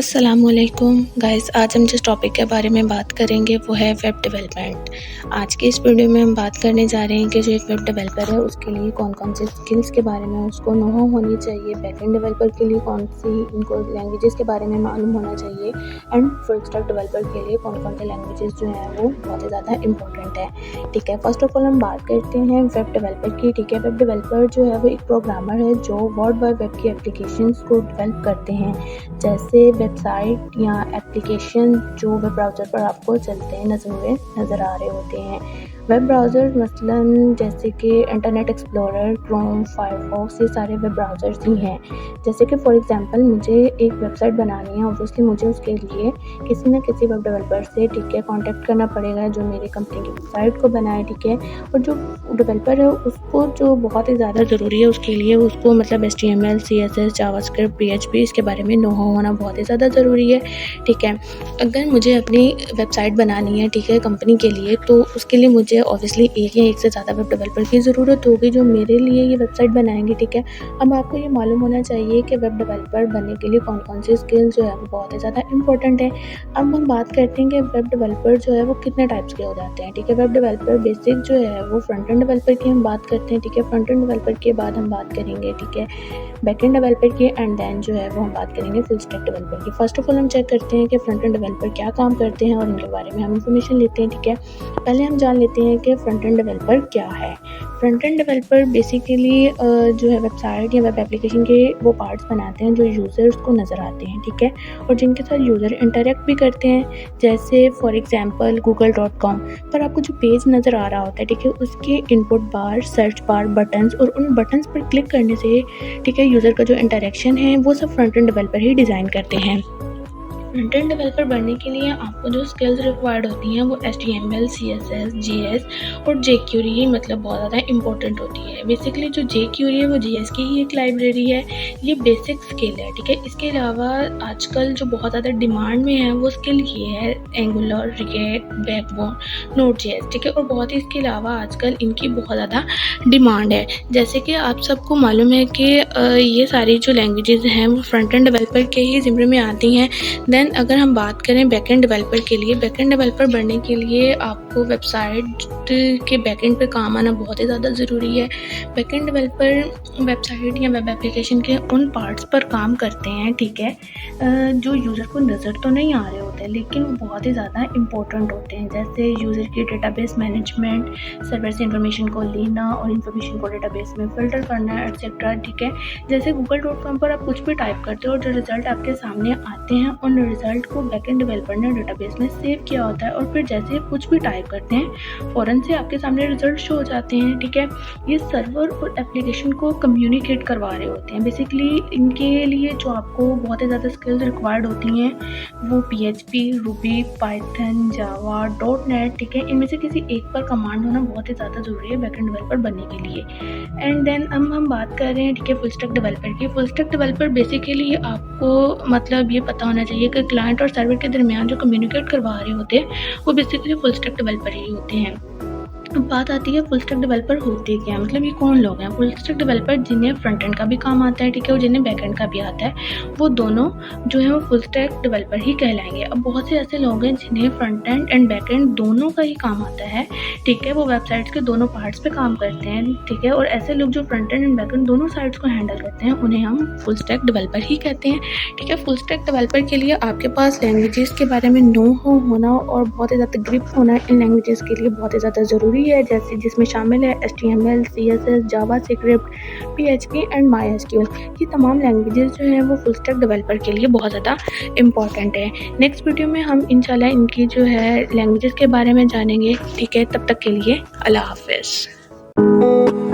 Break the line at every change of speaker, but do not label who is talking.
अस्सलामुअलैकुम गाइस, आज हम जिस टॉपिक के बारे में बात करेंगे वो है वेब डेवलपमेंट। आज की इस वीडियो में हम बात करने जा रहे हैं कि जो एक वेब डेवलपर है उसके लिए कौन कौन से स्किल्स के बारे में उसको नो हाउ होनी चाहिए, बैकएंड डेवलपर के लिए कौन सी इनको लैंग्वेजेस के बारे में मालूम होना चाहिए एंड फुल स्टैक डेवलपर के लिए कौन कौन से लैंग्वेजेस जो हैं वो बहुत ही ज़्यादा इंपॉर्टेंट है। ठीक है, फर्स्ट ऑफ ऑल हम बात करते हैं वेब डेवलपर की। ठीक है, वेब डेवलपर जो है वो एक प्रोग्रामर है जो वर्ल्ड वाइड वेब की एप्लीकेशंस को डेवलप करते हैं, जैसे वेबसाइट या एप्लीकेशन जो वेब ब्राउज़र पर आपको चलते हैं नज़र आ रहे होते हैं। वेब ब्राउज़र मसलन जैसे कि इंटरनेट एक्सप्लोरर, क्रोम, फायरफॉक्स, ये सारे वेब ब्राउज़र्स ही हैं। जैसे कि फॉर एग्जांपल मुझे एक वेबसाइट बनानी है, ऑब्वियसली मुझे उसके लिए किसी न किसी वेब डेवलपर से ठीक है कॉन्टैक्ट करना पड़ेगा जो मेरी कंपनी की वेबसाइट को बनाए। ठीक है, और जो डेवलपर है उसको जो बहुत ही ज़्यादा ज़रूरी है उसके लिए उसको मतलब HTML, CSS, जावास्क्रिप्ट, PHP इसके बारे में नो हाउ होना बहुत ही ज़्यादा ज़रूरी है। ठीक है, अगर मुझे अपनी वेबसाइट बनानी है ठीक है कंपनी के लिए, तो उसके लिए मुझे ऑब्वियसली एक या एक से ज़्यादा वेब डेवलपर की ज़रूरत होगी जो मेरे लिए ये वेबसाइट बनाएंगे। ठीक है, अब आपको ये मालूम होना चाहिए कि वेब डेवलपर बनने के लिए कौन कौन सी स्किल्स जो है वो बहुत ही ज़्यादा इंपॉर्टेंट है। अब हम बात करते हैं कि वेब डेवलपर जो है वो कितने टाइप्स के हो जाते हैं। ठीक है, वेब डेवलपर बेसिक जो है वो फ्रंट एंड डेवलपर की हम बात करते हैं। ठीक है, फ्रंट एंड डेवलपर के बाद हम बात करेंगे ठीक है बैक एंड डेवलपर की, एंड देन जो है वो हम बात करेंगे फुल स्टैक डेवलपर की। फर्स्ट ऑफ ऑल हम चेक करते हैं कि फ्रंट एंड डेवलपर क्या काम करते हैं और इनके बारे में हम इंफॉर्मेशन लेते हैं। ठीक है, पहले हम जान लेते हैं कि फ्रंट एंड डेवलपर क्या है। फ्रंट एंड डेवलपर बेसिकली जो है वेबसाइट या वेब एप्लीकेशन के वो पार्ट्स बनाते हैं जो यूज़र्स को नज़र आते हैं। ठीक है, और जिनके साथ यूज़र इंटरेक्ट भी करते हैं, जैसे फॉर एग्जांपल google.com पर आपको जो पेज नज़र आ रहा होता है ठीक है उसके input bar, search bar, buttons और उन बटन्स पर क्लिक करने से ठीक है यूज़र का जो इंटरेक्शन है वो सब फ्रंट एंड डेवलपर ही डिज़ाइन करते हैं। फ्रंट एंड डेवलपर बनने के लिए आपको जो स्किल्स रिक्वायर्ड होती हैं वो HTML, CSS, JS और jQuery मतलब बहुत ज़्यादा इंपॉर्टेंट होती है। बेसिकली जो jQuery है वो JS की ही एक लाइब्रेरी है, ये बेसिक स्किल है। ठीक है, इसके अलावा आजकल जो बहुत ज़्यादा डिमांड में है वो स्किल ये है Angular, React, Backbone, Node.js। ठीक है, और बहुत ही इसके अलावा आजकल इनकी बहुत ज़्यादा डिमांड है। जैसे कि आप सबको मालूम है कि ये सारी जो लैंग्वेजेस हैं वो फ्रंट एंड डेवलपर के ही ज़िम्मे में आती हैं। देन अगर हम बात करें बैकएंड डेवलपर के लिए, बैकएंड डेवलपर बनने के लिए आपको वेबसाइट के बैकएंड पे काम आना बहुत ही ज़्यादा ज़रूरी है। बैकएंड डेवलपर वेबसाइट या वेब एप्लीकेशन के उन पार्ट्स पर काम करते हैं ठीक है जो यूज़र को नज़र तो नहीं आ रहे होते लेकिन वो बहुत ही ज़्यादा इंपॉर्टेंट होते हैं, जैसे यूज़र की डेटाबेस मैनेजमेंट, सर्वर से इंफॉर्मेशन को लेना और इंफॉर्मेशन को डेटाबेस में फ़िल्टर करना एटसेट्रा। ठीक है, जैसे google.com पर आप कुछ भी टाइप करते हो और जो रिज़ल्ट आपके सामने आते हैं उन रिज़ल्ट को बैकएंड डेवलपर ने डेटाबेस में सेव किया होता है और फिर जैसे कुछ भी टाइप करते हैं फ़ौरन से आपके सामने रिज़ल्ट शो हो जाते हैं। ठीक है, ये सर्वर और एप्लीकेशन को कम्युनिकेट करवा रहे होते हैं। बेसिकली इनके लिए जो आपको बहुत ही ज़्यादा स्किल्स रिक्वायर्ड होती हैं वो PHP, रूबी, पाइथन, जावा, .NET। ठीक है, इनमें से किसी एक पर कमांड होना बहुत ही ज़्यादा ज़रूरी है बैकएंड डेवलपर बनने के लिए। एंड देन अब हम बात कर रहे हैं ठीक है फुल स्टैक डेवलपर की। फुल स्टैक डेवलपर बेसिकली आपको मतलब ये पता होना चाहिए कि क्लाइंट और सर्वर के दरमियान जो कम्युनिकेट करवा रहे होते हैं वो बेसिकली फुल स्टैक डेवलपर ही होते हैं। अब बात आती है फुल स्टैक डेवलपर होते क्या, मतलब ये कौन लोग हैं। फुल स्टैक डेवलपर जिन्हें फ्रंट एंड का भी काम आता है ठीक है और जिन्हें बैक एंड का भी आता है, वो दोनों जो है वो फुल स्टैक डेवलपर ही कहलाएंगे। अब बहुत से ऐसे लोग हैं जिन्हें front end and back and दोनों का ही काम आता है। ठीक है, वो वेबसाइट्स के दोनों पार्ट्स पे काम करते हैं। ठीक है, और ऐसे लोग जो फ्रंट एंड बैक एंड दोनों साइड्स को हैंडल करते हैं उन्हें हम फुल स्टैक डेवलपर ही कहते हैं। ठीक है, फुल स्टैक डेवलपर के लिए आपके पास लैंग्वेजेस के बारे में नो हाउ होना और बहुत ही ज़्यादा ग्रिप होना इन लैंग्वेजेस के लिए बहुत ही ज़्यादा ज़रूरी है, जैसे जिसमें शामिल है HTML, CSS, JavaScript, PHP and MySQL। ये तमाम लैंग्वेजेस जो हैं वो फुल स्टैक डेवलपर के लिए बहुत ज़्यादा इंपॉर्टेंट है। नेक्स्ट वीडियो में हम इंशाल्लाह इनकी जो है लैंग्वेजेस के बारे में जानेंगे। ठीक है, तब तक के लिए अल्लाह हाफ़िज़।